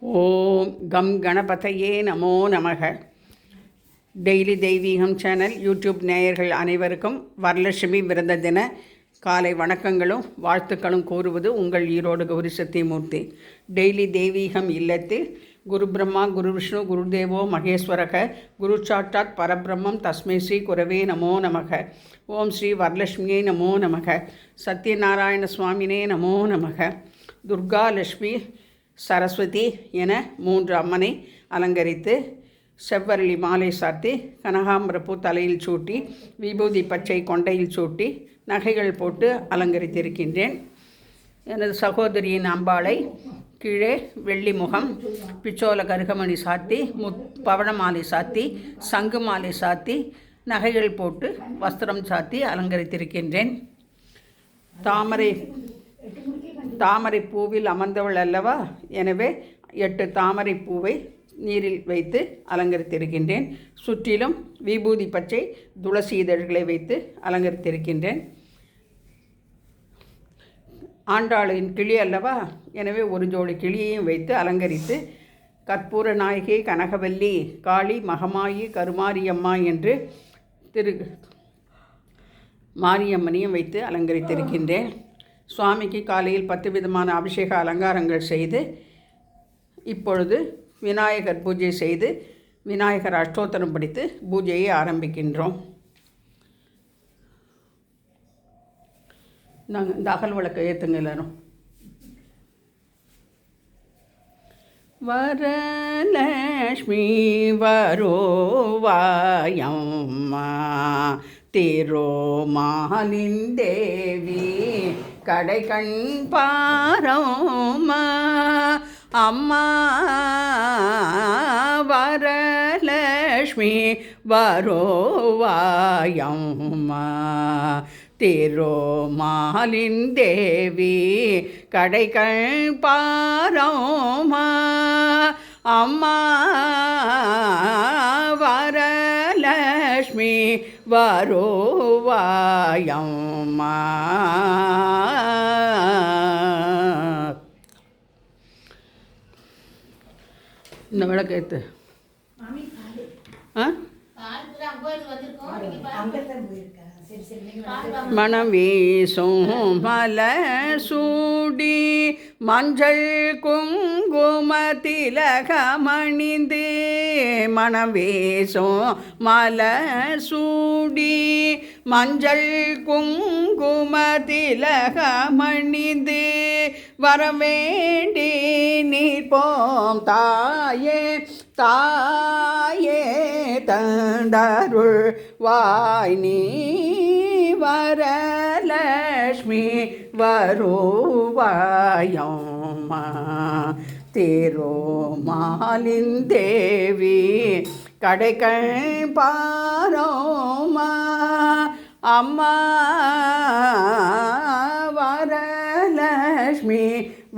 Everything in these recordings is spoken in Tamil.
ஓம் கம் கணபதையே நமோ நமக. டெய்லி தெய்வீகம் சேனல் யூடியூப் நேயர்கள் அனைவருக்கும் வரலட்சுமி விரத தின காலை வணக்கங்களும் வாழ்த்துக்களும் கூறுவது உங்கள் ஈரோடு கௌரி சத்தியமூர்த்தி. டெய்லி தெய்வீகம் இல்லத்தில் குரு பிரம்மா குரு விஷ்ணு குரு தேவோ மகேஸ்வரக குரு சாட்சாத் பரபிரம்மம் தஸ்மை ஸ்ரீ குரவே நமோ நமக. ஓம் ஸ்ரீ வரலட்சுமியை நமோ நமக. சத்யநாராயண சுவாமினே நமோ நமக. துர்கா லட்சுமி சரஸ்வதி என 3 அம்மனை அலங்கரித்து செவ்வரளி மாலை சாத்தி கனகாம்பரப்பூ தலையில் சூட்டி விபூதி பச்சை கொண்டையில் சூட்டி நகைகள் போட்டு அலங்கரித்திருக்கின்றேன். எனது சகோதரியின் அம்பாளை கீழே வெள்ளி முகம் பிச்சோல கருகமணி சாத்தி பவள மாலை சாத்தி சங்கு மாலை சாத்தி நகைகள் போட்டு வஸ்திரம் சாத்தி அலங்கரித்திருக்கின்றேன். தாமரை பூவில் அமர்ந்தவள் அல்லவா, எனவே 8 தாமரை பூவை நீரில் வைத்து அலங்கரித்திருக்கின்றேன். சுற்றிலும் விபூதி பச்சை துளசி இதழ்களை வைத்து அலங்கரித்திருக்கின்றேன். ஆண்டாளின் கிளி அல்லவா, எனவே ஒரு ஜோடி கிளியையும் வைத்து அலங்கரித்து கற்பூர நாயகி கனகவல்லி காளி மகமாயி கருமாரியம்மா என்று மாரியம்மனையும் வைத்து அலங்கரித்திருக்கின்றேன். சுவாமிக்கு காலையில் 10 விதமான அபிஷேக அலங்காரங்கள் செய்து இப்பொழுது விநாயகர் பூஜை செய்து விநாயகர் அஷ்டோத்தரம் படித்து பூஜையை ஆரம்பிக்கின்றோம். நாங்கள் இந்த அகல் விளக்கை ஏற்றுங்க எல்லாரும். வரலட்சுமி வரோவாயம்மா திருமாலின் தேவி கடைக்கண் பாரோமா அம்மா வரலட்சுமி வரோவாயம்மா திருமாலின் தேவி கடைக்கண் பாரோமா அம்மா வரலட்சுமி வரோவாயம்மா. இந்த விளக்கேத்து மனம் வீசும் மலர் சூடி மஞ்சள் குங்கும திலகமணிந்து மனம் வீசும் மலர் சூடி மஞ்சள் குங்கும திலகமணிந்து வரவேண்டி நீர்ப்போம் தாயே தாயே தந்தருள் வாய் நீ வரலட்சுமி வருவாயம்மா திருமாலின் தேவி கடைக்கண் பாரோமா அம்மா வரலட்சுமி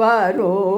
வருவாயம்மா.